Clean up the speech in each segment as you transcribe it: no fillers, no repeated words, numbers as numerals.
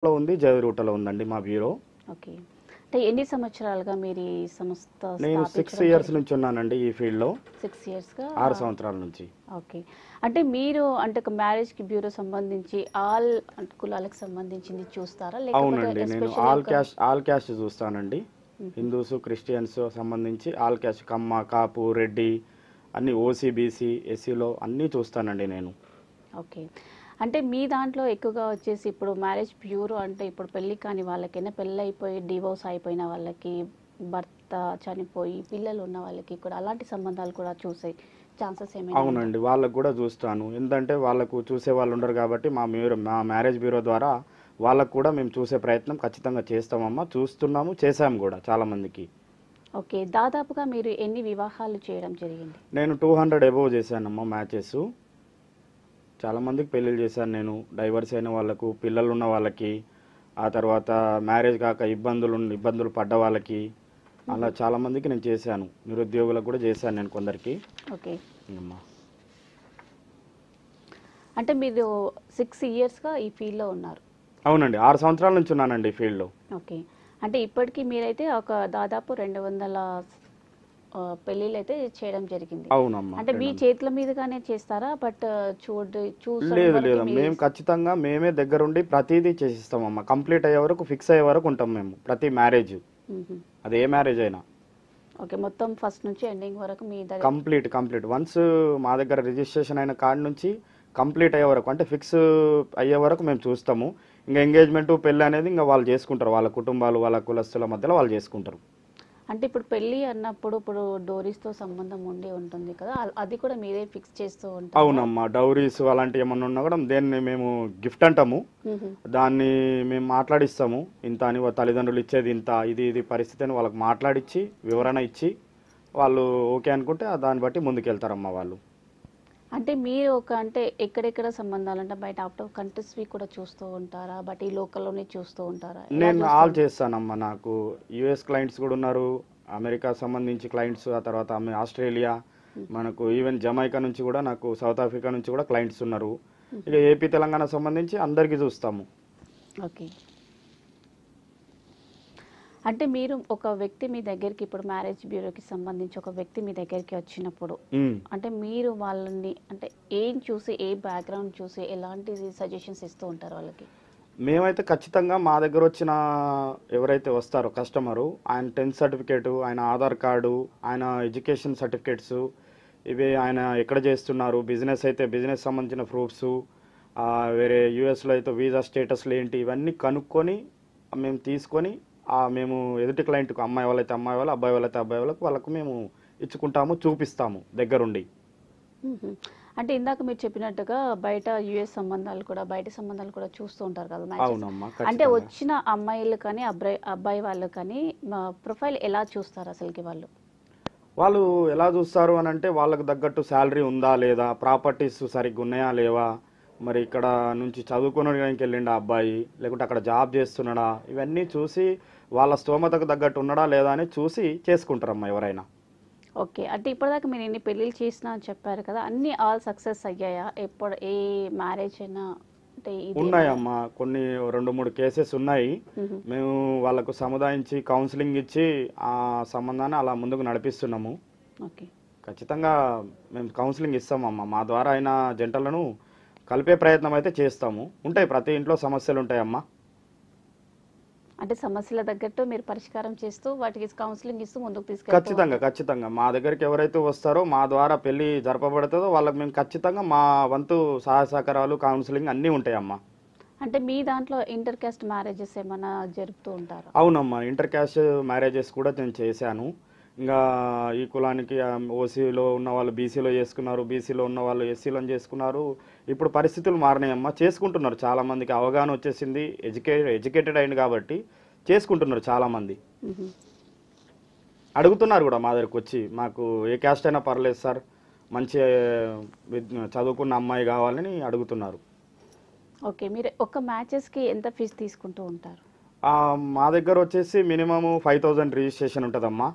లో ఉంది, జయరూటలో ఉందండి మా బ్యూరో. ఓకే. అంటే ఎన్ని సంవత్సరాలుగా మీరు ఈ సంస్థ నేను 6 స్థాపించడం ఇయర్స్ జరిగింది? నుంచి ఉన్నానండి ఈ ఫీల్డ్‌లో. 6 ఇయర్స్‌గా. 6 సంవత్సరాల నుంచి. ఓకే. అంటే మీరు అంటే ఒక మ్యారేజ్‌కి బ్యూరో సంబంధించి ఆల్ అంటే కులాలకు సంబంధించింది చూస్తారా? లేకపోతే అవునండి. నేను ఎస్పెషల్లీ ఒక ఆల్ క్యాస్ట్ చూస్తానండి. హుహు. హిందూస్, క్రిస్టియన్స్ సంబంధించి ఆల్ క్యాస్ట్ కమ్మ, కాపు, రెడ్డి అన్ని ఓసీ, బీసీ, ఎస్సీలో అన్నీ చూస్తానండి నేను. ఓకే. అంటే మీ దాంట్లో ఎక్కువగా వచ్చేసి ఇప్పుడు మ్యారేజ్ బ్యూరో అంటే ఇప్పుడు పెళ్లి కాని వాళ్ళకైనా పెళ్ళైపోయి డివోర్స్ అయిపోయిన వాళ్ళకి, భర్త చనిపోయి పిల్లలు ఉన్న వాళ్ళకి కూడా అలాంటి సంబంధాలు కూడా చూసే ఛాన్సెస్ ఏమైనా ఉందా? అవునండి. వాళ్ళకి కూడా చూస్తాను. ఎందుకంటే వాళ్ళకు చూసేవాళ్ళు ఉండరు కాబట్టి మా మ్యారేజ్ బ్యూరో ద్వారా వాళ్ళకు కూడా మేము చూసే ప్రయత్నం ఖచ్చితంగా చేస్తామమ్మా. చూస్తున్నాము, చేశాము కూడా చాలా మందికి. ఓకే. దాదాపుగా మీరు ఎన్ని వివాహాలు చేయడం జరిగింది? నేను 200 అబోవ్ చేశానమ్మా మ్యాచెస్. చాలా మందికి పెళ్ళిళ్ళు చేశాను నేను. డైవర్స్ అయిన వాళ్ళకు, పిల్లలున్న వాళ్ళకి, ఆ తర్వాత మ్యారేజ్ కాక ఇబ్బందులు పడ్డ వాళ్ళకి, అలా చాలా మందికి నేను చేశాను. నిరుద్యోగులకు కూడా చేశాను నేను కొందరికి. ఓకే. అమ్మా. అంటే మీరు 6 ఇయర్స్‌గా ఈ ఫీల్డ్‌లో ఉన్నారు. అవునండి. 6 సంవత్సరాల నుంచి ఉన్నానండి ఈ ఫీల్డ్‌లో. ఓకే. అంటే ఇప్పటికి మీరైతే ఒక దాదాపు 200 పెళ్ళిళ్ళైతే చేయడం జరిగింది. అవునమ్మా. అంటే మీ 200. చేతుల మీదుగానే చేస్తారా? బట్ చూసడం లేదు వరకు లేదు. మీ మేము ఖచ్చితంగా మేమే దగ్గరుండి ప్రతీదీ చేసిస్తామమ్మా. కంప్లీట్ అయ్యే వరకు, ఫిక్స్ అయ్యే వరకు ఉంటాం మేము. ప్రతి మ్యారేజ్. హుహు. అది ఏ మ్యారేజ్ అయినా. ఓకే. మొత్తం ఫస్ట్ నుంచి ఎండింగ్ వరకు మీ దగ్గర. కంప్లీట్. వన్స్ మా దగ్గర రిజిస్ట్రేషన్ అయిన కాడి నుంచి కంప్లీట్ అయ్యే వరకు, అంటే ఫిక్స్ అయ్యే వరకు మేము చూస్తాము. ఇంకా ఎంగేజ్మెంట్, పెళ్ళి అనేది ఇంకా వాళ్ళు చేసుకుంటారు. వాళ్ళ కుటుంబాలు, వాళ్ళ కులస్తుల మధ్యలో వాళ్ళు చేసుకుంటారు. అంటే ఇప్పుడు పెళ్లి అన్నప్పుడు ఇప్పుడు డోరీస్‌తో సంబంధం ఉండి ఉంటుంది కదా! అది కూడా మీరే ఫిక్స్ చేస్తూ ఉంటారా? అవునమ్మా. డౌరీస్ అలాంటివి ఏమన్నా ఉన్నా కూడా దేన్ని మేము గిఫ్ట్ అంటాము. హుహు. దాన్ని మేము మాట్లాడిస్తాము. ఇంత అని వాళ్ళ తల్లిదండ్రులు ఇచ్చేది ఇంత, ఇది పరిస్థితి అని వాళ్ళకి మాట్లాడిచ్చి, వివరణ ఇచ్చి, వాళ్ళు ఓకే అనుకుంటే దాన్ని బట్టి ముందుకెళ్తారమ్మా వాళ్ళు. అంటే మీరు అంటే ఎక్కడెక్కడ సంబంధాలు అంటే బయట అవుట్ ఆఫ్ కంట్రీస్‌వి కూడా చూస్తూ ఉంటారా? బట్ ఈ లోకల్‌లోనే చూస్తూ ఉంటారా? ఎలా నేను చూస్తూ ఆల్ ఉంటారు? చేస్తానమ్మా. నాకు యూఎస్ క్లయింట్స్ కూడా ఉన్నారు. అమెరికా సంబంధించి క్లయింట్స్, ఆ తర్వాత ఆస్ట్రేలియా, మనకు ఈవెన్ జమైకా నుంచి కూడా, నాకు సౌత్ ఆఫ్రికా నుంచి కూడా క్లయింట్స్ ఉన్నారు. ఇక ఏపీ, తెలంగాణ సంబంధించి అందరికీ చూస్తాము. ఓకే. అంటే మీరు ఒక వ్యక్తి మీ దగ్గరికి ఇప్పుడు మ్యారేజ్ బ్యూరోకి సంబంధించి ఒక వ్యక్తి మీ దగ్గరికి వచ్చినప్పుడు ఉమ్. అంటే మీరు వాళ్ళని అంటే ఏం చూసి ఏ బ్యాక్‌గ్రౌండ్ చూసి ఎలాంటి సజెషన్స్ ఇస్తూ ఉంటారు వాళ్ళకి? మేమైతే ఖచ్చితంగా మా దగ్గర వచ్చిన ఎవరైతే వస్తారో కస్టమరు, ఆయన 10th సర్టిఫికేటు, ఆయన ఆధార్ కార్డు, ఆయన ఎడ్యుకేషన్ సర్టిఫికేట్స్, ఇవి ఆయన ఎక్కడ చేస్తున్నారు, బిజినెస్ అయితే బిజినెస్ సంబంధించిన ప్రూఫ్స్, వేరే యూఎస్లో అయితే వీసా స్టేటస్లు ఏంటి, ఇవన్నీ కనుక్కొని మేము తీసుకొని మేము ఎదుటి క్లయింట్కు, అమ్మాయి వాళ్ళైతే అమ్మాయి వాళ్ళు, అబ్బాయి వాళ్ళైతే అబ్బాయి వాళ్ళకు మేము ఇచ్చుకుంటాము, చూపిస్తాము దగ్గరుండి. హుహు. అంటే ఇందాక మీరు చెప్పినట్టుగా బయట యూఎస్ సంబంధాలు కూడా బయట సంబంధాలు కూడా చూస్తూ ఉంటారు కదా మ్యాచెస్. అవునమ్మా, అంటే ఖచ్చితంగా. వచ్చిన అమ్మాయిలు కానీ అబ్బాయి వాళ్ళు కానీ ప్రొఫైల్ ఎలా చూస్తారు అసలుకి వాళ్ళు? వాళ్ళు ఎలా చూస్తారు అని అంటే, వాళ్ళకు తగ్గట్టు శాలరీ ఉందా లేదా, ప్రాపర్టీస్ సరిగ్గా ఉన్నాయా లేవా, మరి ఇక్కడ నుంచి చదువుకోవడానికి వెళ్ళిండా అబ్బాయి, లేకుంటే అక్కడ జాబ్ చేస్తున్నాడా, ఇవన్నీ చూసి వాళ్ళ స్తోమతకు తగ్గట్టు ఉన్నాడా లేదా అని చూసి చేసుకుంటారమ్మా ఎవరైనా. ఓకే. అంటే ఇప్పటిదాకా మీరు ఎన్ని పెళ్ళిళ్ళు చేసినా అని చెప్పారు కదా! అన్నీ ఆల్ సక్సెస్ అయ్యాయా? ఏ మ్యారేజ్ అయినా అంటే ఇదేనా? ఉన్నాయమ్మా, కొన్ని 2-3 కేసెస్ ఉన్నాయి. హుహు. మేము వాళ్ళకు సముదాయించి కౌన్సిలింగ్ ఇచ్చి ఆ సంబంధాన్ని అలా ముందుకు నడిపిస్తున్నాము. ఓకే. ఖచ్చితంగా మేము కౌన్సిలింగ్ ఇస్తామమ్మా. మా ద్వారా అయిన జంటలను కలిపే ప్రయత్నం అయితే చేస్తాము. ఉంటాయి, ప్రతి ఇంట్లో సమస్యలు ఉంటాయమ్మా. అంటే సమస్యల తగ్గట్టు మీరు పరిష్కారం చేస్తూ వాటికి కౌన్సెలింగ్ ఇస్తూ ముందుకు తీసుకెళ్తూ ఉంటారు. ఖచ్చితంగా మా దగ్గరికి ఎవరైతే వస్తారో, మా ద్వారా పెళ్లి జరపబడుతుందో వాళ్ళకి మేము ఖచ్చితంగా మా వంతు సహాయ సహకారాలు, కౌన్సిలింగ్ అన్నీ ఉంటాయమ్మా. అంటే మీ దాంట్లో ఇంటర్ కాస్ట్ మ్యారేజెస్ ఏమన్నా జరుపుతూ ఉంటారా? అవునమ్మా. ఇంటర్ క్యాస్ట్ మ్యారేజెస్ కూడా నేను చేశాను. ఇంకా ఈ కులానికి ఓసీలో ఉన్న వాళ్ళు బీసీలో చేసుకున్నారు, బీసీలో ఉన్న వాళ్ళు ఎస్సీలో చేసుకున్నారు. ఇప్పుడు పరిస్థితులు మారినాయమ్మా, చేసుకుంటున్నారు. చాలామందికి అవగాహన వచ్చేసింది, ఎడ్యుకేటెడ్ అయింది కాబట్టి చేసుకుంటున్నారు చాలామంది. హుహు. అడుగుతున్నారు కూడా మా దగ్గరకు వచ్చి, మాకు ఏ క్యాస్ట్ అయినా పర్లేదు సార్, మంచి చదువుకున్న అమ్మాయి కావాలని అడుగుతున్నారు. ఓకే. మీరు ఒక మ్యాచెస్‌కి ఎంత ఫీజు తీసుకుంటూ ఉంటారు? మా దగ్గర వచ్చేసి మినిమము 5000 రిజిస్ట్రేషన్ ఉంటుందమ్మా.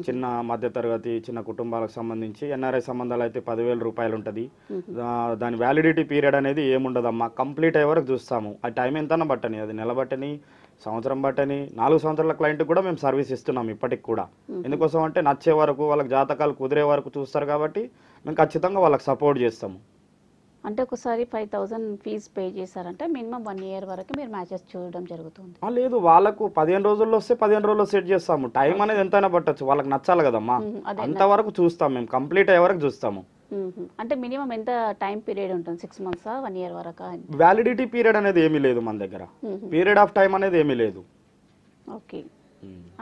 చిన్న మధ్యతరగతి చిన్న కుటుంబాలకు సంబంధించి. ఎన్ఆర్ఐ సంబంధాలు అయితే 10,000 రూపాయలు ఉంటుంది. దాని వ్యాలిడిటీ పీరియడ్ అనేది ఏముండదమ్మా, కంప్లీట్ అయ్యే వరకు చూస్తాము. ఆ టైం ఎంతన్నా బట్టని, అది నెల బట్టని, సంవత్సరం బట్టని, 4 సంవత్సరాల క్లయింట్కి కూడా మేము సర్వీస్ ఇస్తున్నాం ఇప్పటికి కూడా. ఎందుకోసం అంటే నచ్చే వరకు, వాళ్ళకి జాతకాలు కుదిరే వరకు చూస్తారు కాబట్టి మేము ఖచ్చితంగా వాళ్ళకి సపోర్ట్ చేస్తాము. అంటే ఒకసారి 5,000 ఫీజు పే చేశారంటే మినిమం 1 ఇయర్ వరకు మీరు మ్యాచెస్ చూడడం జరుగుతుంది. లేదు, వాళ్ళకు 15 రోజుల్లో వస్తే 15 రోజుల్లో సెట్ చేస్తాము. టైం అనేది ఎంతైనా పట్టచ్చు, వాళ్ళకి నచ్చాలి కదమ్మా. అంతవరకు చూస్తాం మేము, కంప్లీట్ అయ్యే వరకు చూస్తాము. అంటే మినిమం ఎంత టైం పీరియడ్ ఉంటుంది? 6 months 1 year వరకు? వ్యాలిడిటీ పీరియడ్ అనేది ఏమీ లేదు మన దగ్గర, పీరియడ్ ఆఫ్ టైం అనేది ఏమీ లేదు. ఓకే,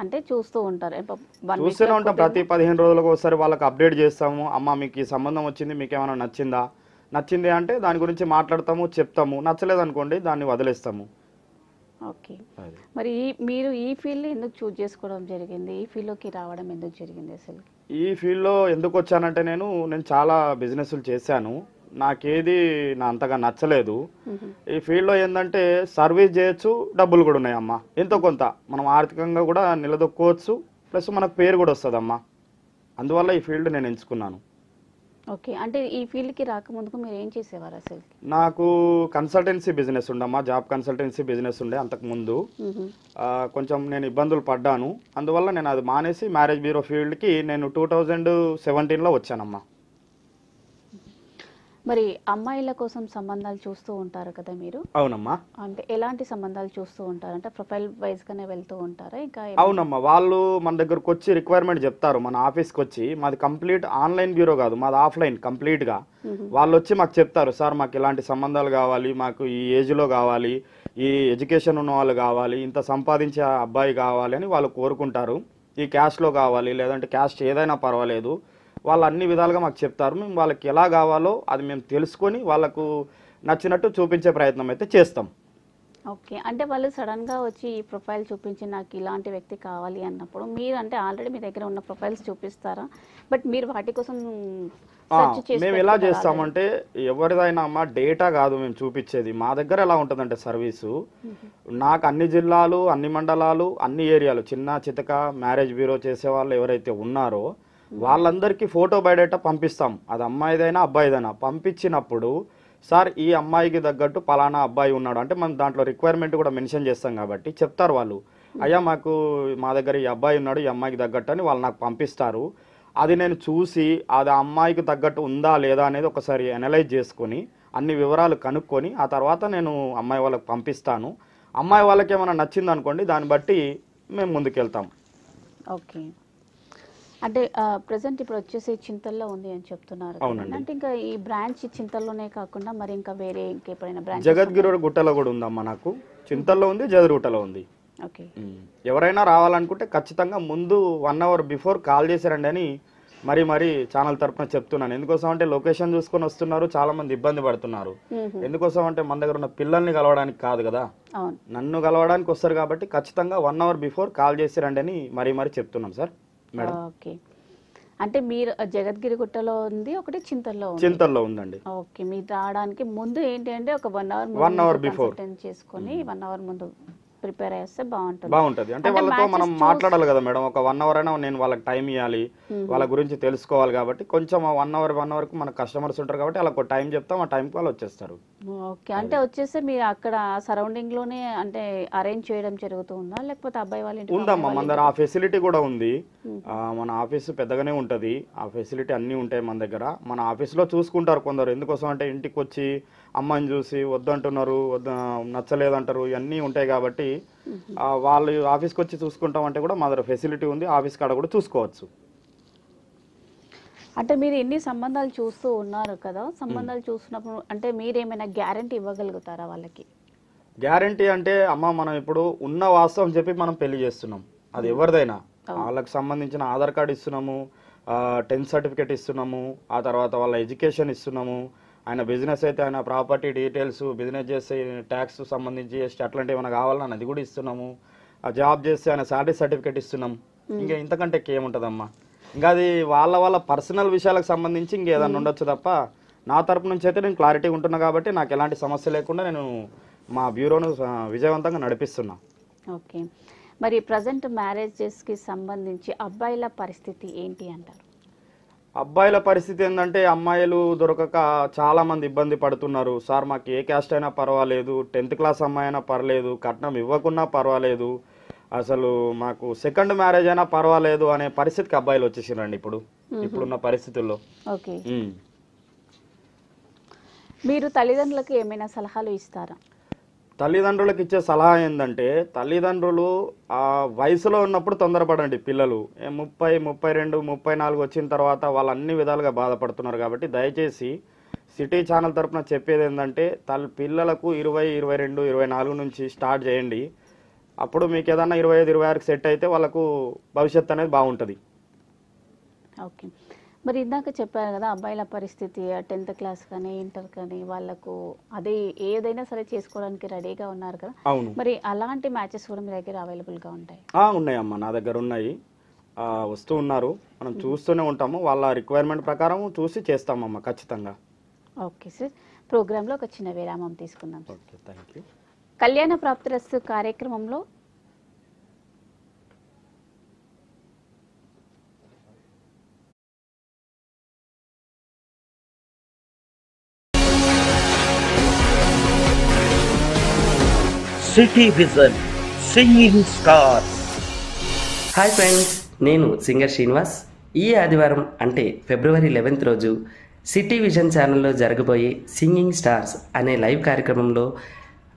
అంటే చూస్తూ ఉంటారు, చూస్తూనే ఉంటాం. ప్రతి 15 రోజులకు ఒకసారి వాళ్ళకి అప్డేట్ చేస్తాము. అమ్మ మీకు ఈ సంబంధం వచ్చింది, మీకు ఏమైనా నచ్చిందా, నచ్చింది అంటే దాని గురించి మాట్లాడతాము, చెప్తాము. నచ్చలేదు అనుకోండి దాన్ని వదిలేస్తాము. ఓకే, మరి మీరు ఈ ఫీల్డ్ ఎందుకు చూజ్ చేసుకోవడం జరిగింది? ఈ ఫీల్డ్లోకి రావడం ఎందుకు జరిగింది అసలు? ఈ ఫీల్డ్లో ఎందుకు వచ్చానంటే నేను చాలా బిజినెస్లు చేశాను, నాకేది అంతగా నచ్చలేదు. ఈ ఫీల్డ్లో ఏంటంటే సర్వీస్ చేయొచ్చు, డబ్బులు కూడా ఉన్నాయమ్మా, ఎంతో కొంత మనం ఆర్థికంగా కూడా నిలదొక్కోవచ్చు, ప్లస్ మనకు పేరు కూడా వస్తుందమ్మా. అందువల్ల ఈ ఫీల్డ్ నేను ఎంచుకున్నాను. ఓకే, అంటే ఈ ఫీల్డ్కి రాకముందుకు మీరు ఏం చేసేవారు అసలు? నాకు కన్సల్టెన్సీ బిజినెస్ ఉండమ్మా, జాబ్ కన్సల్టెన్సీ బిజినెస్ ఉండే అంతకుముందు. కొంచెం నేను ఇబ్బందులు పడ్డాను, అందువల్ల నేను అది మానేసి మ్యారేజ్ బ్యూరో ఫీల్డ్కి నేను 2017లో వచ్చానమ్మా. మరి అమ్మాయిల కోసం సంబంధాలు చూస్తూ ఉంటారు కదా మీరు? అవునమ్మా. అంటే ఎలాంటి సంబంధాలు చూస్తూ ఉంటారు? అంటే ప్రొఫైల్ వైజ్గానే వెళ్తూ ఉంటారా? ఇంకా అవునమ్మా, వాళ్ళు మన దగ్గరకు వచ్చి రిక్వైర్మెంట్ చెప్తారు, మన ఆఫీస్కి వచ్చి. మాది కంప్లీట్ ఆన్లైన్ బ్యూరో కాదు, మాది ఆఫ్లైన్ కంప్లీట్గా. వాళ్ళు వచ్చి మాకు చెప్తారు, సార్ మాకు ఇలాంటి సంబంధాలు కావాలి, మాకు ఈ ఏజ్లో కావాలి, ఈ ఎడ్యుకేషన్ ఉన్న వాళ్ళు కావాలి, ఇంత సంపాదించే అబ్బాయి కావాలి అని వాళ్ళు కోరుకుంటారు. ఈ క్యాష్లో కావాలి, లేదంటే క్యాస్ట్ ఏదైనా పర్వాలేదు, వాళ్ళు అన్ని విధాలుగా మాకు చెప్తారు. మేము వాళ్ళకి ఎలా కావాలో అది మేము తెలుసుకొని వాళ్ళకు నచ్చినట్టు చూపించే ప్రయత్నం అయితే చేస్తాం. ఓకే, అంటే వాళ్ళు సడన్గా వచ్చి ఈ ప్రొఫైల్ చూపించి నాకు ఇలాంటి వ్యక్తి కావాలి అన్నప్పుడు మీరు అంటే ఆల్రెడీ మీ దగ్గర ఉన్న ప్రొఫైల్స్ చూపిస్తారా? బట్ మీరు వాటి కోసం మేము ఎలా చేస్తామంటే, ఎవరిదైనా అమ్మా డేటా కాదు మేము చూపించేది. మా దగ్గర ఎలా ఉంటుందంటే సర్వీసు, నాకు అన్ని జిల్లాలు, అన్ని మండలాలు, అన్ని ఏరియాలు, చిన్న చితక మ్యారేజ్ బ్యూరో చేసే వాళ్ళు ఎవరైతే ఉన్నారో వాళ్ళందరికీ ఫోటో బయోడేటా పంపిస్తాం. అది అమ్మాయిదైనా అబ్బాయిదైనా పంపించినప్పుడు, సార్ ఈ అమ్మాయికి తగ్గట్టు పలానా అబ్బాయి ఉన్నాడు అంటే మనం దాంట్లో రిక్వైర్మెంట్ కూడా మెన్షన్ చేస్తాం కాబట్టి చెప్తారు వాళ్ళు, అయ్యా మాకు మా దగ్గర ఈ అబ్బాయి ఉన్నాడు, ఈ అమ్మాయికి తగ్గట్టు అని వాళ్ళు నాకు పంపిస్తారు. అది నేను చూసి అది ఆ అమ్మాయికి తగ్గట్టు ఉందా లేదా అనేది ఒకసారి అనలైజ్ చేసుకొని అన్ని వివరాలు కనుక్కొని ఆ తర్వాత నేను అమ్మాయి వాళ్ళకి పంపిస్తాను. అమ్మాయి వాళ్ళకి ఏమైనా నచ్చింది అనుకోండి, దాన్ని బట్టి మేము ముందుకెళ్తాం. ఓకే, అంటే ప్రజెంట్ ఇప్పుడు వచ్చేసి చింతల్లో ఉంది అని చెప్తున్నారు. అంటే ఇంకా ఈ బ్రాంచ్ చింతల్లోనే కాకుండా మరి ఇంకా వేరే ఇంకెప్పుడైనా బ్రాంచ్? జగద్గిరి గుట్టలో కూడా ఉందమ్మా, నాకు చింతల్లో ఉంది, జగద్గుట్టలో ఉంది. ఓకే, ఎవరైనా రావాలనుకుంటే ఖచ్చితంగా ముందు 1 hour బిఫోర్ కాల్ చేశారండి అని మరీ ఛానల్ తరఫున చెప్తున్నాను. ఎందుకోసం అంటే లొకేషన్ చూసుకొని వస్తున్నారు, చాలా మంది ఇబ్బంది పడుతున్నారు. ఎందుకోసం అంటే మన దగ్గర ఉన్న పిల్లల్ని కలవడానికి కాదు కదా, నన్ను కలవడానికి వస్తారు కాబట్టి ఖచ్చితంగా 1 hour బిఫోర్ కాల్ చేశారండి అని మరీ చెప్తున్నాం సార్. ఓకే, అంటే మీరు జగద్గిరి గుట్టలో ఉంది, ఒకటి చింతల్లో ఉందండి. ఓకే, మీరు రావడానికి ముందు ఏంటి అంటే ఒక 1 hour బిఫోర్ చేసుకొని 1 hour ముందు ప్రిపేర్ చేస్తే బాగుంటుంది. అంటే వాళ్ళతో మనం మాట్లాడాలి కదా మేడం, ఒక 1 hour అయినా నేను వాళ్ళకి టైం ఇవ్వాలి, వాళ్ళ గురించి తెలుసుకోవాలి కాబట్టి కొంచెం 1 hour కు మన కస్టమర్స్ ఉంటారు కాబట్టి వాళ్ళకి టైం చెప్తాం, ఆ టైంకి వాళ్ళు వచ్చేస్తారు. ఓకే, అంటే వచ్చేస్తే మీరు అక్కడ సరౌండింగ్ లోనే అంటే అరేంజ్ చేయడం జరుగుతుందా, లేకపోతే అబ్బాయి వాళ్ళ ఇంటికి? ఉందమ్మా, మన దగ్గర ఆ ఫెసిలిటీ కూడా ఉంది. మన ఆఫీస్ పెద్దగానే ఉంటుంది, ఆ ఫెసిలిటీ అన్నీ ఉంటాయి మన దగ్గర. మన ఆఫీస్లో చూసుకుంటారు కొందరు, ఎందుకోసం అంటే ఇంటికి వచ్చి అమ్మాయిని చూసి వద్దంటున్నారు, నచ్చలేదంటారు, ఇవన్నీ ఉంటాయి కాబట్టి వాళ్ళు ఆఫీస్కి వచ్చి చూసుకుంటామంటే కూడా మా దగ్గర ఫెసిలిటీ ఉంది, ఆఫీస్ కాడ కూడా చూసుకోవచ్చు. అంటే మీరు ఎన్ని సంబంధాలు చూస్తూ ఉన్నారు కదా, సంబంధాలు చూస్తున్నప్పుడు అంటే మీరేమైనా గ్యారంటీ ఇవ్వగలుగుతారా వాళ్ళకి? గ్యారంటీ అంటే అమ్మ మనం ఇప్పుడు ఉన్న వాస్తవం చెప్పి మనం పెళ్లి చేస్తున్నాం, అది ఎవరిదైనా. వాళ్ళకి సంబంధించిన ఆధార్ కార్డు ఇస్తున్నాము, 10th సర్టిఫికేట్ ఇస్తున్నాము, ఆ తర్వాత వాళ్ళ ఎడ్యుకేషన్ ఇస్తున్నాము, ఆయన బిజినెస్ అయితే ఆయన ప్రాపర్టీ డీటెయిల్స్, బిజినెస్ చేస్తే ట్యాక్స్ సంబంధించి అట్లాంటివి ఏమైనా కావాలని అది కూడా ఇస్తున్నాము, ఆ జాబ్ చేస్తే ఆయన శాలరీ సర్టిఫికేట్ ఇస్తున్నాం. ఇంకా ఇంతకంటే ఏముంటుందమ్మా, ఇంకా అది వాళ్ళ పర్సనల్ విషయాలకు సంబంధించి ఇంకేదన్నా ఉండొచ్చు తప్ప నా తరపు నుంచి అయితే నేను క్లారిటీ ఉంటున్నా కాబట్టి నాకు ఎలాంటి సమస్య లేకుండా నేను మా బ్యూరోను విజయవంతంగా నడిపిస్తున్నా. ఓకే, మరి ప్రజెంట్ మ్యారేజెస్కి సంబంధించి అబ్బాయిల పరిస్థితి ఏంటి అంటారు? అబ్బాయిల పరిస్థితి ఏంటంటే అమ్మాయిలు దొరకక చాలామంది ఇబ్బంది పడుతున్నారు. సార్ మాకు ఏ క్యాస్ట్ అయినా పర్వాలేదు, 10th క్లాస్ అమ్మాయి అయినా పర్లేదు, కట్నం ఇవ్వకున్నా పర్వాలేదు, అసలు మాకు సెకండ్ మ్యారేజ్ అయినా పర్వాలేదు అనే పరిస్థితికి అబ్బాయిలు వచ్చేసిరండి ఇప్పుడున్న పరిస్థితుల్లో. ఓకే, మీరు తల్లిదండ్రులకు ఏమైనా సలహాలు ఇస్తారా? తల్లిదండ్రులకు ఇచ్చే సలహా ఏంటంటే, తల్లిదండ్రులు ఆ వయసులో ఉన్నప్పుడు తొందరపడండి. పిల్లలు 30, 32, 34 వచ్చిన తర్వాత వాళ్ళు అన్ని విధాలుగా బాధపడుతున్నారు. కాబట్టి దయచేసి సిటీ ఛానల్ తరపున చెప్పేది ఏంటంటే, పిల్లలకు 20, 22, 24 నుంచి స్టార్ట్ చేయండి. అప్పుడు మీకు ఏదన్నా 25, 26కి సెట్ అయితే వాళ్ళకు భవిష్యత్తు అనేది బాగుంటుంది. ఓకే, మరి ఇందాక చెప్పారు కదా అబ్బాయిల పరిస్థితి 10th క్లాస్ కానీ ఇంటర్ కానీ వాళ్ళకు అదే ఏదైనా సరే చేసుకోవడానికి రెడీగా ఉన్నారు కదా. అవును, మరి అలాంటి మ్యాచెస్ కూడా మీ దగ్గర అవైలబుల్గా ఉంటాయి? ఉన్నాయమ్మా, నా దగ్గర ఉన్నాయి. వస్తూ ఉన్నారు, మనం చూస్తూనే ఉంటాము. వాళ్ళ రిక్వైర్మెంట్ ప్రకారం చూసి చేస్తామమ్మా ఖచ్చితంగా. ఓకే సార్, ప్రోగ్రాంలో ఒక చిన్న విరామం తీసుకుందాం. Okay, thank you. కళ్యాణ ప్రాప్తిరస్తు కార్యక్రమంలో city vision singing stars. Hi friends, నేను సింగర్ శ్రీనివాస్. ఈ ఆదివారం అంటే ఫిబ్రవరి 11th రోజు సిటీ విజన్ ఛానల్లో జరగబోయే సింగింగ్ స్టార్స్ అనే లైవ్ కార్యక్రమంలో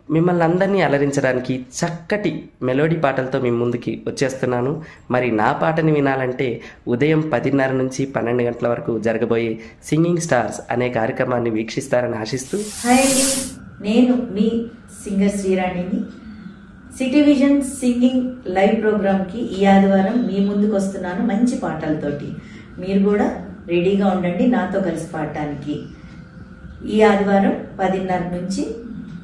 మిమ్మల్ని అందరినీ అలరించడానికి చక్కటి మెలోడీ పాటలతో మీ ముందుకి వచ్చేస్తున్నాను. మరి నా పాటని వినాలంటే ఉదయం 10:30 నుంచి 12 గంటల వరకు జరగబోయే సింగింగ్ స్టార్స్ అనే కార్యక్రమాన్ని వీక్షిస్తారని ఆశిస్తూ. హాయ్ అండి, నేను మీ సింగర్ శ్రీరాణిని. సిటీ విజన్ సింగింగ్ లైవ్ ప్రోగ్రామ్కి ఈ ఆదివారం మీ ముందుకు వస్తున్నాను మంచి పాటలతోటి. మీరు కూడా రెడీగా ఉండండి నాతో కలిసి పాడటానికి. ఈ ఆదివారం 10:30 నుంచి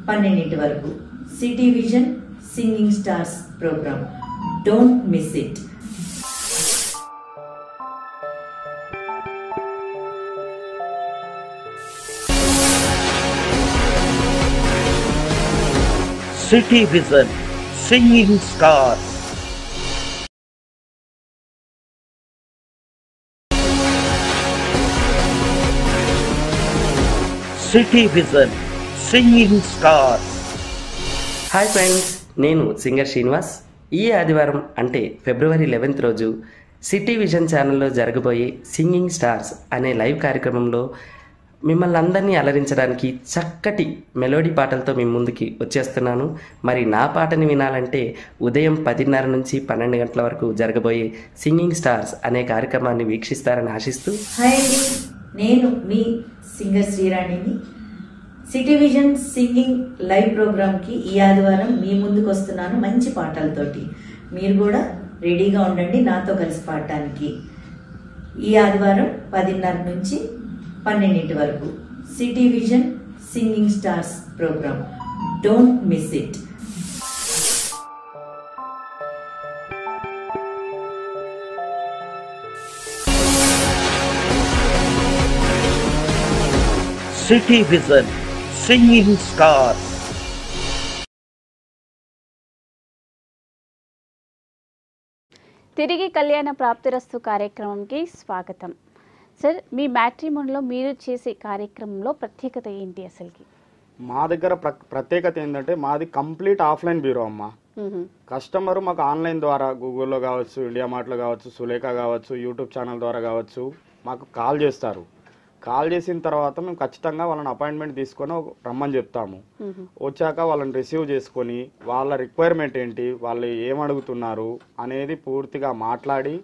12 వరకు city vision singing stars program. Don't miss it. City vision singing stars. City vision singing stars. Hi friends, నేను సింగర్ శ్రీనివాస్. ఈ ఆదివారం అంటే ఫిబ్రవరి 11th రోజు సిటీ విజన్ ఛానల్లో జరగబోయే సింగింగ్ స్టార్స్ అనే లైవ్ కార్యక్రమంలో మిమ్మల్ని అందరినీ అలరించడానికి చక్కటి మెలోడీ పాటలతో మీ ముందుకి వచ్చేస్తున్నాను. మరి నా పాటని వినాలంటే ఉదయం 10:30 నుంచి 12 గంటల వరకు జరగబోయే సింగింగ్ స్టార్స్ అనే కార్యక్రమాన్ని వీక్షిస్తారని ఆశిస్తూ. హాయ్ అండి, నేను మీ సింగర్ శ్రీరాణిని. సిటీ విజన్ సింగింగ్ లైవ్ ప్రోగ్రామ్కి ఈ ఆదివారం మీ ముందుకు వస్తున్నాను మంచి పాటలతోటి. మీరు కూడా రెడీగా ఉండండి నాతో కలిసి పాడటానికి. ఈ ఆదివారం 10:30 నుంచి 12 వరకు city vision singing stars program. Don't miss it. City vision singing stars. తిరిగి కళ్యాణ ప్రాప్తిరస్తు కార్యక్రమంకి స్వాగతం. సార్, మీ మ్యాట్రిమోనీలో మీరు చేసే కార్యక్రమంలో ప్రత్యేకత ఏంటి అసలుకి? మా దగ్గర ప్రత్యేకత ఏంటంటే మాది కంప్లీట్ ఆఫ్లైన్ బ్యూరో అమ్మ. కస్టమర్ మాకు ఆన్లైన్ ద్వారా గూగుల్లో కావచ్చు, ఇండియా మార్ట్లో కావచ్చు, సులేఖ కావచ్చు, యూట్యూబ్ ఛానల్ ద్వారా కావచ్చు మాకు కాల్ చేస్తారు. కాల్ చేసిన తర్వాత మేము ఖచ్చితంగా వాళ్ళని అపాయింట్మెంట్ తీసుకొని రమ్మని చెప్తాము. వచ్చాక వాళ్ళని రిసీవ్ చేసుకొని వాళ్ళ రిక్వైర్మెంట్ ఏంటి, వాళ్ళు ఏమడుగుతున్నారు అనేది పూర్తిగా మాట్లాడి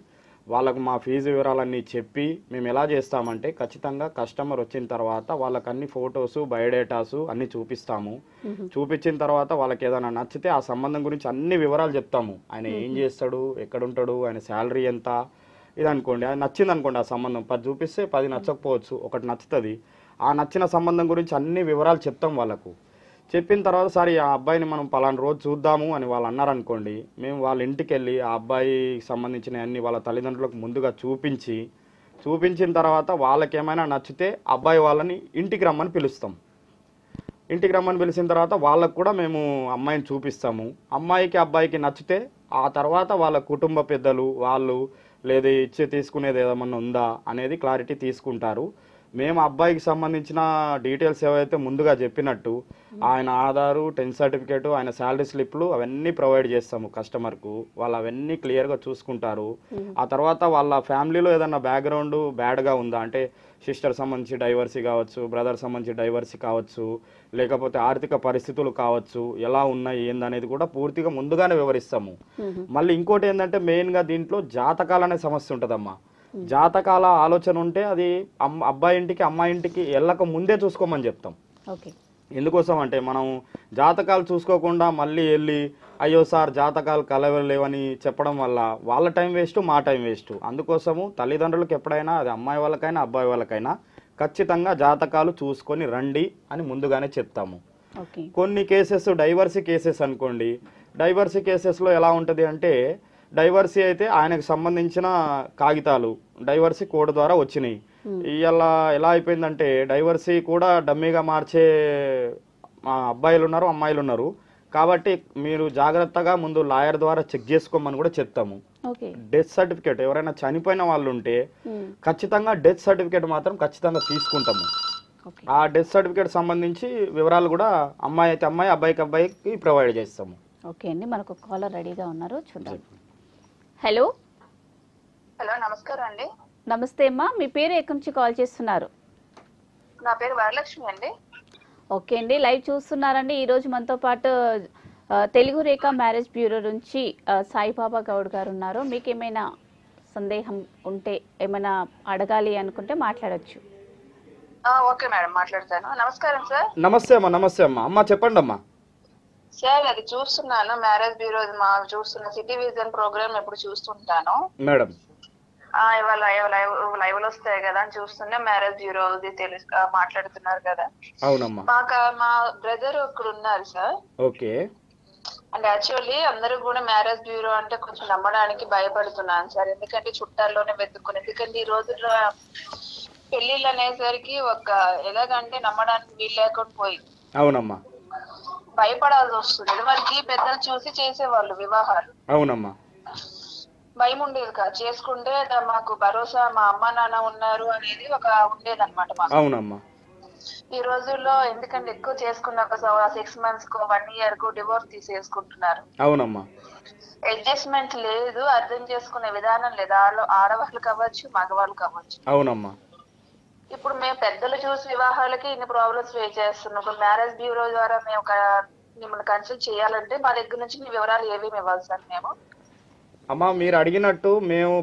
వాళ్ళకు మా ఫీజు వివరాలన్నీ చెప్పి మేము ఎలా చేస్తామంటే ఖచ్చితంగా కస్టమర్ వచ్చిన తర్వాత వాళ్ళకి అన్ని ఫొటోసు, బయోడేటాసు అన్నీ చూపిస్తాము. చూపించిన తర్వాత వాళ్ళకి ఏదైనా నచ్చితే ఆ సంబంధం గురించి అన్ని వివరాలు చెప్తాము. ఆయన ఏం చేస్తాడు, ఎక్కడుంటాడు, ఆయన శాలరీ ఎంత, ఇది అనుకోండి. అది నచ్చింది అనుకోండి, ఆ సంబంధం 10 చూపిస్తే 10 నచ్చకపోవచ్చు, ఒకటి నచ్చుతుంది. ఆ నచ్చిన సంబంధం గురించి అన్ని వివరాలు చెప్తాం వాళ్ళకు. చెప్పిన తర్వాత సరే ఆ అబ్బాయిని మనం పలానా రోజు చూద్దాము అని వాళ్ళు అన్నారనుకోండి, మేము వాళ్ళ ఇంటికి వెళ్ళి ఆ అబ్బాయికి సంబంధించిన అన్ని వాళ్ళ తల్లిదండ్రులకు ముందుగా చూపించిన తర్వాత వాళ్ళకి ఏమైనా నచ్చితే అబ్బాయి వాళ్ళని ఇంటికి రమ్మని పిలుస్తాం. ఇంటికి రమ్మని పిలిచిన తర్వాత వాళ్ళకు కూడా మేము అమ్మాయిని చూపిస్తాము. అమ్మాయికి అబ్బాయికి నచ్చితే ఆ తర్వాత వాళ్ళ కుటుంబ పెద్దలు వాళ్ళు లేదా ఇచ్చి తీసుకునేది ఏమన్నా ఉందా అనేది క్లారిటీ తీసుకుంటారు. మేము అబ్బాయికి సంబంధించిన డీటెయిల్స్ ఏవైతే ముందుగా చెప్పినట్టు ఆయన ఆధారు, 10th సర్టిఫికేటు, ఆయన శాలరీ స్లిప్లు అవన్నీ ప్రొవైడ్ చేస్తాము కస్టమర్కు. వాళ్ళు అవన్నీ క్లియర్గా చూసుకుంటారు. ఆ తర్వాత వాళ్ళ ఫ్యామిలీలో ఏదన్నా బ్యాక్గ్రౌండ్ బ్యాడ్గా ఉందా అంటే సిస్టర్ సంబంధించి డైవర్సీ కావచ్చు, బ్రదర్ సంబంధించి డైవర్సీ కావచ్చు, లేకపోతే ఆర్థిక పరిస్థితులు కావచ్చు, ఎలా ఉన్నాయి ఏందనేది కూడా పూర్తిగా ముందుగానే వివరిస్తాము. మళ్ళీ ఇంకోటి ఏంటంటే మెయిన్గా దీంట్లో జాతకాలనే సమస్య ఉంటుందమ్మా. జాతకాల ఆలోచన ఉంటే అది అబ్బాయి ఇంటికి అమ్మాయి ఇంటికి వెళ్ళక ముందే చూసుకోమని చెప్తాం. ఓకే. ఎందుకోసం అంటే మనం జాతకాలు చూసుకోకుండా మళ్ళీ వెళ్ళి అయ్యో సార్ జాతకాలు కలవలేవని చెప్పడం వల్ల వాళ్ళ టైం వేస్ట్, మా టైం వేస్ట్. అందుకోసము తల్లిదండ్రులకు ఎప్పుడైనా అది అమ్మాయి వాళ్ళకైనా అబ్బాయి వాళ్ళకైనా ఖచ్చితంగా జాతకాలు చూసుకొని రండి అని ముందుగానే చెప్తాము. కొన్ని కేసెస్ డైవర్సీ కేసెస్ అనుకోండి, డైవర్సీ కేసెస్లో ఎలా ఉంటుంది అంటే డైవర్సీ అయితే ఆయనకు సంబంధించిన కాగితాలు డైవర్సీ కోడ్ ద్వారా వచ్చినాయి. ఇలా ఎలా అయిపోయిందంటే డైవర్సీ కూడా డమ్మీగా మార్చే అబ్బాయిలు ఉన్నారు, అమ్మాయిలు ఉన్నారు. కాబట్టి మీరు జాగ్రత్తగా ముందు లాయర్ ద్వారా చెక్ చేసుకోమని కూడా చెప్తాము. డెత్ సర్టిఫికేట్ ఎవరైనా చనిపోయిన వాళ్ళు ఉంటే ఖచ్చితంగా డెత్ సర్టిఫికేట్ మాత్రం ఖచ్చితంగా తీసుకుంటాము. ఆ డెత్ సర్టిఫికేట్ సంబంధించి వివరాలు కూడా అమ్మాయి అయితే అమ్మాయి, అబ్బాయికి అబ్బాయికి ప్రొవైడ్ చేస్తాము. ఓకే అండి, మనకు కాలర్ రెడీగా ఉన్నారు, చూద్దాం. హలో. హలో, నమస్కారం అండి. నమస్తే అమ్మా, మీ పేరు ఎక్కడి నుంచి కాల్ చేస్తున్నారు? నా పేరు వరలక్ష్మి అండి. ఓకే అండి, లైవ్ చూస్తున్నారండి. ఈరోజు మనతో పాటు తెలుగు రేఖ మ్యారేజ్ బ్యూరో నుంచి సాయిబాబా గౌడ్ గారు ఉన్నారు. మీకు ఏమైనా సందేహం ఉంటే ఏమైనా అడగాలి అనుకుంటే మాట్లాడచ్చు. ఓకే మేడం, మాట్లాడతాను. నమస్కారం సార్. నమస్తే అమ్మా. నమస్తే అమ్మా. అమ్మా చెప్పండి అమ్మా. సార్ అది చూస్తున్నాను, మ్యారేజ్ బ్యూరో చూస్తున్న సిటీ విజన్ ప్రోగ్రామ్ ఎప్పుడు చూస్తుంటాను మేడం. ఇవాళ లైవ్ లో వస్తాయి కదా అని చూస్తున్నా. మ్యారేజ్ బ్యూరో తెలుసు మాట్లాడుతున్నారు కదా. అవునమ్మా. మా బ్రదర్ ఒకరు ఉన్నారు సార్. ఓకే. అండ్ యాక్చువల్లీ అందరూ కూడా మ్యారేజ్ బ్యూరో అంటే కొంచెం నమ్మడానికి భయపడుతున్నాను సార్. ఎందుకంటే చుట్టాల్లోనే వెతుక్కుని, ఎందుకంటే ఈ రోజుల్లో పెళ్లిళ్ళు అనేసరికి ఎలాగంటే నమ్మడానికి వీలు లేకుండా పోయింది. అవునమ్మా. భయపడాల్సి వస్తుంది. ఇదివరకు పెద్దలు చూసి చేసేవాళ్ళు వివాహాలు. అవునమ్మా. భయం ఉండేది కాదు, చేసుకుంటే మాకు భరోసా మా అమ్మ నాన్న ఉన్నారు అనేది ఉండేదన్నమాట మాకు. అవునమ్మా. ఈ రోజుల్లో ఎందుకంటే ఎక్కువ చేసుకున్నాక 6 months కు 1 year కు డివోర్స్ తీసేసుకుంటున్నారు. అవునమ్మా. అడ్జస్ట్మెంట్ లేదు, అర్థం చేసుకునే విధానం లేదు, ఆడవాళ్ళు కావచ్చు మగవాళ్ళు కావచ్చు. అవునమ్మా. ఇప్పుడు మేము పెద్దలు చూసి వివాహాలకి ఇన్ని ప్రాబ్లమ్స్ ఫేస్ చేస్తున్నాం. ఇప్పుడు మ్యారేజ్ బ్యూరో ద్వారా మేము మిమ్మల్ని కన్సల్ట్ చేయాలంటే మా దగ్గర నుంచి మీ వివరాలు ఏమేమి ఇవ్వాలి సార్? మేము అమ్మా మీరు అడిగినట్టు మేము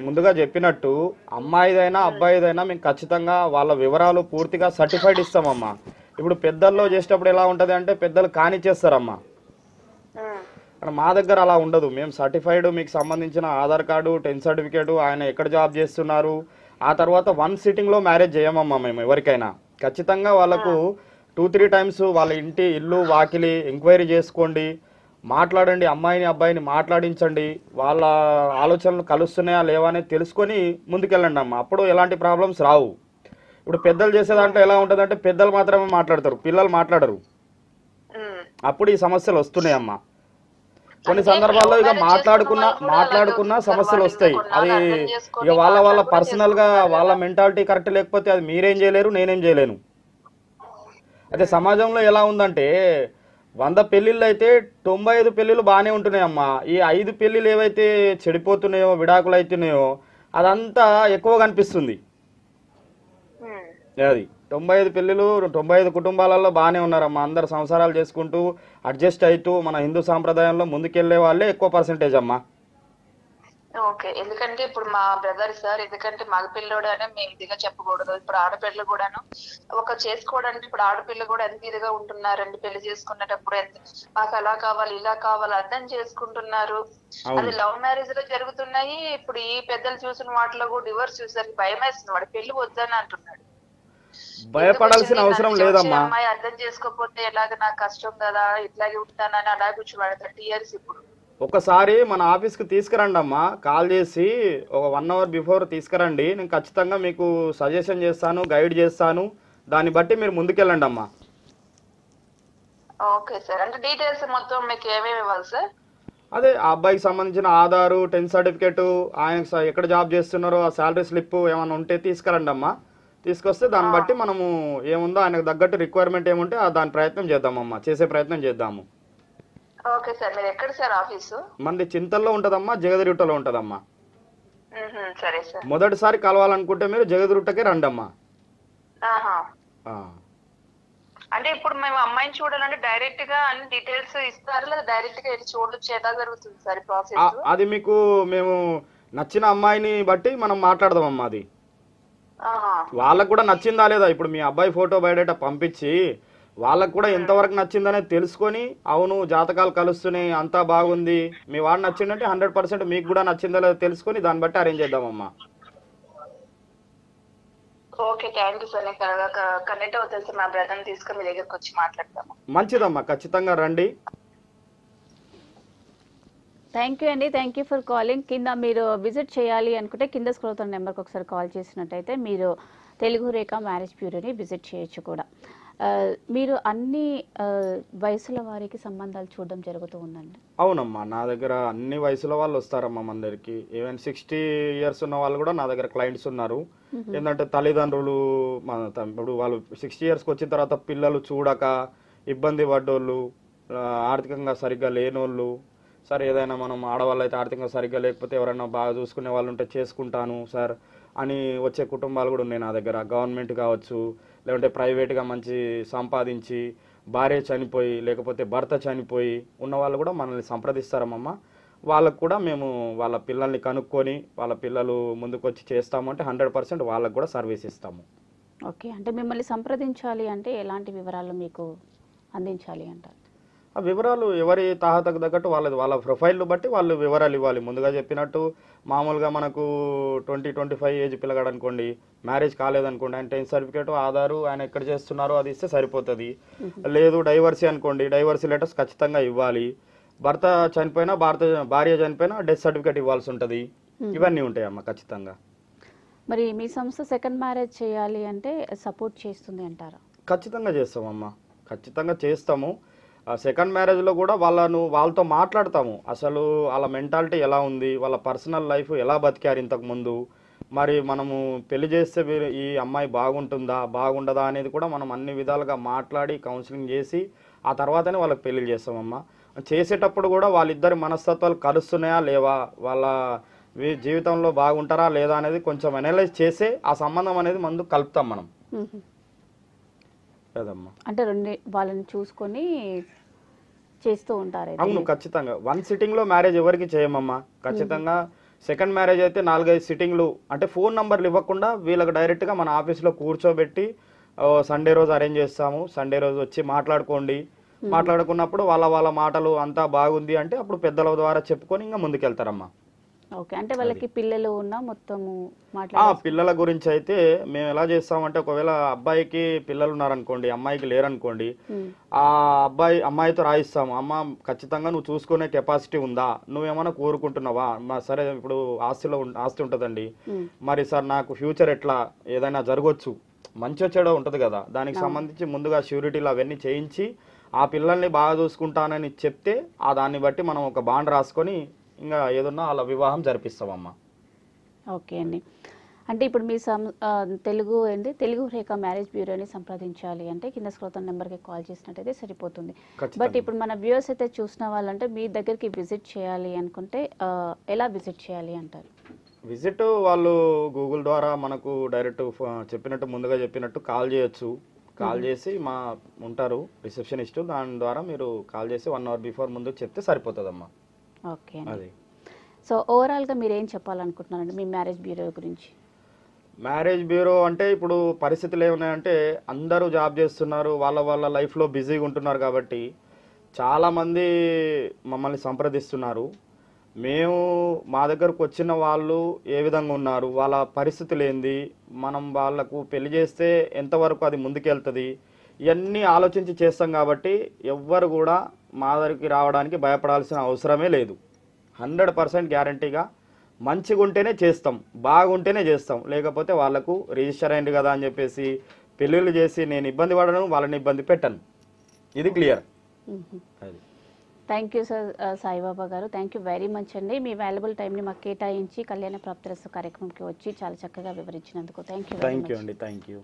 ముందుగా చెప్పినట్టు అమ్మాయిదైనా అబ్బాయిదైనా మేము ఖచ్చితంగా వాళ్ళ వివరాలు పూర్తిగా సర్టిఫైడ్ ఇస్తామమ్మా. ఇప్పుడు పెద్దల్లో చేసేటప్పుడు ఎలా ఉంటుంది అంటే పెద్దలు కానిచ్చేస్తారమ్మా. మా దగ్గర అలా ఉండదు. మేము సర్టిఫైడ్ మీకు సంబంధించిన ఆధార్ కార్డు, 10th సర్టిఫికేటు, ఆయన ఎక్కడ జాబ్ చేస్తున్నారు, ఆ తర్వాత 1 సిట్టింగ్లో మ్యారేజ్ చేయమమ్మా. మేము ఎవరికైనా ఖచ్చితంగా వాళ్ళకు 2-3 times వాళ్ళ ఇల్లు వాకిలి ఎంక్వైరీ చేసుకోండి, మాట్లాడండి, అమ్మాయిని అబ్బాయిని మాట్లాడించండి, వాళ్ళ ఆలోచనలు కలుస్తున్నాయా లేవా అనేది తెలుసుకొని ముందుకెళ్ళండి అమ్మ. అప్పుడు ఎలాంటి ప్రాబ్లమ్స్ రావు. ఇప్పుడు పెద్దలు చేసే దాంట్లో ఎలా ఉంటుందంటే పెద్దలు మాత్రమే మాట్లాడతారు, పిల్లలు మాట్లాడరు. అప్పుడు ఈ సమస్యలు వస్తున్నాయి అమ్మ. కొన్ని సందర్భాల్లో ఇక మాట్లాడుకున్న సమస్యలు వస్తాయి. అది ఇక వాళ్ళ పర్సనల్గా వాళ్ళ మెంటాలిటీ కరెక్ట్ లేకపోతే అది మీరేం చేయలేరు, నేనేం చేయలేను. అయితే సమాజంలో ఎలా ఉందంటే 100 పెళ్ళిళ్ళు అయితే 95 పెళ్ళిళ్ళు బాగానే ఉంటున్నాయమ్మా. ఈ 5 పెళ్ళిళ్ళు ఏవైతే చెడిపోతున్నాయో, విడాకులు అవుతున్నాయో అదంతా ఎక్కువగా అనిపిస్తుంది. అది 95 పెళ్ళిళ్ళు 95 కుటుంబాలలో బాగానే ఉన్నారమ్మా. అందరు సంసారాలు చేసుకుంటూ అడ్జస్ట్ అవుతూ మన హిందూ సాంప్రదాయంలో ముందుకెళ్లే వాళ్ళే ఎక్కువ పర్సెంటేజ్ అమ్మా. ఓకే. ఎందుకంటే ఇప్పుడు మా బ్రదర్ సార్, ఎందుకంటే మగ పిల్లోడు అనే మేము ఇదిగా చెప్పకూడదు. ఇప్పుడు ఆడపిల్లలు కూడాను చేసుకోవడానికి ఇప్పుడు ఆడపిల్లలు కూడా ఎంత ఇదిగా ఉంటున్నారండి. పెళ్లి చేసుకునేటప్పుడు మాకు అలా కావాలి ఇలా కావాలి అర్థం చేసుకుంటున్నారు. అది లవ్ మ్యారేజ్ లో జరుగుతున్నాయి. ఇప్పుడు ఈ పెద్దలు చూసిన వాటిలో కూడా డివోర్స్ చూసరికి భయం వేస్తుంది. వాడు పెళ్లి వద్దని అంటున్నాడు. భయపడాల్సిన అవసరం లేదమ్మా. అమ్మాయి అర్థం చేసుకోకపోతే ఎలాగ నాకు కష్టం కదా, ఇట్లాగే ఉంటానని అలా కూర్చోవాడు 30 years. ఇప్పుడు ఒకసారి మన ఆఫీస్కి తీసుకురండి అమ్మా, కాల్ చేసి ఒక 1 hour బిఫోర్ తీసుకురండి. నేను ఖచ్చితంగా మీకు సజెషన్ చేస్తాను, గైడ్ చేస్తాను. దాన్ని బట్టి మీరు ముందుకెళ్ళండి అమ్మా. Okay sir. అంటే డీటెయిల్స్ మొత్తం మీకు ఏమేమి ఇవ్వాలి సార్? అదే ఆ అబ్బాయికి సంబంధించిన ఆధారు, 10th సర్టిఫికేట్, ఆయన ఎక్కడ జాబ్ చేస్తున్నారో ఆ శాలరీ స్లిప్ ఏమైనా ఉంటే తీసుకురండి అమ్మా. తీసుకొస్తే దాన్ని బట్టి మనము ఏముందో ఆయనకు తగ్గట్టు రిక్వైర్మెంట్ ఏముంటే దాని ప్రయత్నం చేద్దామమ్మా, చేసే ప్రయత్నం చేద్దాము. Okay sir. మీరు ఎక్కడ సార్ ఆఫీసు? మనది చింతల్లో ఉంటదమ్మా, జగదిరుట్టలో ఉంటదమ్మా. సరే సార్. మొదటిసారి కలవాలనుకుంటే మీరు జగదిరుట్టకే రండమ్మా. అంటే ఇప్పుడు మేము అమ్మాయిని చూడాలంటే డైరెక్ట్ గా అన్ని డీటెయిల్స్ ఇస్తారు లేదా డైరెక్ట్ గా వెళ్ళి చూడొచ్చు, ఎలా జరుగుతుంది సార్ ప్రాసెస్? అది మీకు మేము నచ్చిన అమ్మాయిని బట్టి మనం మాట్లాడదామమ్మా. అది వాళ్ళకు కూడా నచ్చిందా లేదా, ఇప్పుడు మీ అబ్బాయి ఫోటో బయోడేటా పంపించి వాళ్ళకు కూడా ఎంతవరకు నచ్చిందనేది తెలుసుకొని, అవును జాతకాలు కలుస్తున్నాయి అంతా బాగుంది, మీ వాడు నచ్చిందంటే 100% మీకు కూడా నచ్చిందా లేదా తెలుసుకొని దాన్ని బట్టి అరేంజ్ చేద్దామమ్మా. Okay, thank you sir. నేను కనెక్ట్ అవుతుంది సార్, మా బ్రదర్ని తీసుకొని మీ దగ్గరకు వచ్చి మాట్లాడతాము. మంచిదమ్మా, ఖచ్చితంగా రండి. థ్యాంక్ యూ అండి, థ్యాంక్ యూ ఫర్ కాలింగ్. కింద మీరు విజిట్ చేయాలి అనుకుంటే కింద స్క్రోల్ అవుతున్న నెంబర్కి ఒకసారి కాల్ చేసినట్టయితే మీరు తెలుగు రేఖ మ్యారేజ్ బ్యూరోని విజిట్ చేయొచ్చు కూడా. మీరు అన్ని వయసుల వారికి సంబంధాలు చూడడం జరుగుతూ ఉందండి? అవునమ్మా, నా దగ్గర అన్ని వయసుల వాళ్ళు వస్తారమ్మా మన దగ్గరికి. ఈవెన్ 60 years ఉన్న వాళ్ళు కూడా నా దగ్గర క్లయింట్స్ ఉన్నారు. ఏంటంటే తల్లిదండ్రులు ఇప్పుడు వాళ్ళు 60 yearsకి వచ్చిన తర్వాత పిల్లలు చూడక ఇబ్బంది పడ్డోళ్ళు, ఆర్థికంగా సరిగ్గా లేనోళ్ళు, సార్ ఏదైనా మనం ఆడవాళ్ళు అయితే ఆర్థికంగా సరిగ్గా లేకపోతే ఎవరైనా బాగా చూసుకునే వాళ్ళు ఉంటే చేసుకుంటాను సార్ అని వచ్చే కుటుంబాలు కూడా ఉన్నాయి నా దగ్గర. గవర్నమెంట్ కావచ్చు, లేకుంటే ప్రైవేట్గా మంచి సంపాదించి భార్య చనిపోయి లేకపోతే భర్త చనిపోయి ఉన్న వాళ్ళు కూడా మనల్ని సంప్రదిస్తారమ్మా. వాళ్ళకు కూడా మేము వాళ్ళ పిల్లల్ని కనుక్కొని వాళ్ళ పిల్లలు ముందుకు వచ్చి చేస్తాము అంటే 100% వాళ్ళకు కూడా సర్వీస్ ఇస్తాము. ఓకే, అంటే మిమ్మల్ని సంప్రదించాలి అంటే ఎలాంటి వివరాలు మీకు అందించాలి అంటారు? ఆ వివరాలు ఎవరి తాహతకు తగ్గట్టు వాళ్ళ ప్రొఫైల్ను బట్టి వాళ్ళు వివరాలు ఇవ్వాలి. ముందుగా చెప్పినట్టు మామూలుగా మనకు 20-25 ఏజ్ పిల్లగాడు అనుకోండి, మ్యారేజ్ కాలేదనుకోండి, ఆయన 10th సర్టిఫికేట్, ఆధారు, ఆయన ఎక్కడ చేస్తున్నారో అది ఇస్తే సరిపోతుంది. లేదు డైవర్సీ అనుకోండి, డైవర్సీ లెటర్స్ ఖచ్చితంగా ఇవ్వాలి. భర్త చనిపోయినా భార్య చనిపోయినా డెత్ సర్టిఫికేట్ ఇవ్వాల్సి ఉంటుంది. ఇవన్నీ ఉంటాయమ్మా ఖచ్చితంగా. మరి మీ సంస్థ సెకండ్ మ్యారేజ్ చేయాలి అంటే సపోర్ట్ చేస్తుంది అంటారా? ఖచ్చితంగా చేస్తామమ్మా, ఖచ్చితంగా చేస్తాము. సెకండ్ మ్యారేజ్లో కూడా వాళ్ళతో మాట్లాడతాము. అసలు వాళ్ళ మెంటాలిటీ ఎలా ఉంది, వాళ్ళ పర్సనల్ లైఫ్ ఎలా బతికారు ఇంతకుముందు, మరి మనము పెళ్లి చేస్తే ఈ అమ్మాయి బాగుండదా అనేది కూడా మనం అన్ని విధాలుగా మాట్లాడి కౌన్సిలింగ్ చేసి ఆ తర్వాతనే వాళ్ళకి పెళ్లి చేస్తామమ్మా. చేసేటప్పుడు కూడా వాళ్ళిద్దరి మనస్తత్వాలు కలుస్తున్నాయా లేవా, వాళ్ళ జీవితంలో బాగుంటారా లేదా అనేది కొంచెం అనలైజ్ చేసే ఆ సంబంధం అనేది ముందు కలుపుతాం మనం. అంటే వాళ్ళని చూసుకొని చేస్తూ ఉంటారు? అవును, ఖచ్చితంగా 1 సిట్టింగ్లో మ్యారేజ్ ఎవరికి చేయమమ్మా. ఖచ్చితంగా సెకండ్ మ్యారేజ్ అయితే 4-5 సిట్టింగ్లు, అంటే ఫోన్ నంబర్లు ఇవ్వకుండా వీళ్ళకి డైరెక్ట్గా మన ఆఫీస్లో కూర్చోబెట్టి సండే రోజు అరేంజ్ చేస్తాము. సండే రోజు వచ్చి మాట్లాడుకోండి. మాట్లాడుకున్నప్పుడు వాళ్ళ మాటలు అంతా బాగుంది అంటే అప్పుడు పెద్దల ద్వారా చెప్పుకొని ఇంకా ముందుకెళ్తారమ్మా. ఓకే, అంటే వాళ్ళకి పిల్లలు ఉన్నా మొత్తము పిల్లల గురించి అయితే మేము ఎలా చేస్తామంటే, ఒకవేళ అబ్బాయికి పిల్లలు ఉన్నారనుకోండి, అమ్మాయికి లేరనుకోండి, ఆ అమ్మాయితో రాయిస్తాము. అమ్మ ఖచ్చితంగా నువ్వు చూసుకునే కెపాసిటీ ఉందా, నువ్వేమైనా కోరుకుంటున్నావా, సరే ఇప్పుడు ఆస్తి ఉంటుందండి, మరి సార్ నాకు ఫ్యూచర్ ఎట్లా ఏదైనా జరగవచ్చు, మంచి చెడు ఉంటుంది కదా, దానికి సంబంధించి ముందుగా ష్యూరిటీలు అవన్నీ చేయించి ఆ పిల్లల్ని బాగా చూసుకుంటానని చెప్తే దాన్ని బట్టి మనం ఒక బాండ్ రాసుకొని ఇంకా ఏదన్నా అలా వివాహం జరిపిస్తామమ్మా. ఓకే అండి, అంటే ఇప్పుడు మీ తెలుగు రేఖ మ్యారేజ్ బ్యూరోని సంప్రదించాలి అంటే కింద స్క్రోల్ నెంబర్కి కాల్ చేసినట్టయితే సరిపోతుంది. బట్ ఇప్పుడు మన వ్యూవర్స్ అయితే చూసిన వాళ్ళంటే మీ దగ్గరికి విజిట్ చేయాలి అనుకుంటే ఎలా విజిట్ చేయాలి అంటారు? విజిట్ వాళ్ళు గూగుల్ ద్వారా మనకు డైరెక్ట్ ముందుగా చెప్పినట్టు కాల్ చేయొచ్చు. కాల్ చేసి ఉంటారు రిసెప్షనిస్ట్, దాని ద్వారా మీరు కాల్ చేసి 1 hour బిఫోర్ ముందు చెప్తే సరిపోతుందమ్మా. ఓకే, అది సో ఓవరాల్గా మీరు ఏం చెప్పాలనుకుంటున్నారండి మీ మ్యారేజ్ బ్యూరో గురించి? మ్యారేజ్ బ్యూరో అంటే ఇప్పుడు పరిస్థితులు ఏమున్నాయంటే అందరూ జాబ్ చేస్తున్నారు, వాళ్ళ లైఫ్లో బిజీగా ఉంటున్నారు కాబట్టి చాలామంది మమ్మల్ని సంప్రదిస్తున్నారు. మేము మా దగ్గరకు వచ్చిన వాళ్ళు ఏ విధంగా ఉన్నారు, వాళ్ళ పరిస్థితులు ఏంది, మనం వాళ్ళకు పెళ్లి చేస్తే ఎంతవరకు అది ముందుకెళ్తుంది, ఇవన్నీ ఆలోచించి చేస్తాం కాబట్టి ఎవ్వరు కూడా మా దగ్గరికి రావడానికి భయపడాల్సిన అవసరమే లేదు. 100% గ్యారంటీగా మంచిగా ఉంటేనే చేస్తాం, బాగుంటేనే చేస్తాం. లేకపోతే వాళ్ళకు రిజిస్టర్ అయింది కదా అని చెప్పేసి పెళ్ళిళ్ళు చేసి నేను ఇబ్బంది పడను, వాళ్ళని ఇబ్బంది పెట్టను. ఇది క్లియర్. అది థ్యాంక్ యూ సార్ సాయిబాబా గారు, థ్యాంక్ యూ వెరీ మచ్ అండి. మీ వాల్యుబుల్ టైంని మాకు కేటాయించి కళ్యాణ ప్రాప్తిరస్తు కార్యక్రమంకి వచ్చి చాలా చక్కగా వివరించినందుకు థ్యాంక్ యూ అండి. Thank you.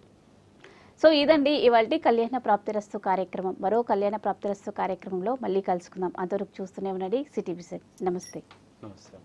సో ఇదండి ఇవాల్టి కళ్యాణ ప్రాప్తిరస్తు కార్యక్రమం. మరో కళ్యాణ ప్రాప్తిరస్తు కార్యక్రమంలో మళ్ళీ కలుసుకుందాం. అంతవరకు చూస్తూనే ఉండండి సిటీ విజన్. నమస్తే. నమస్తే.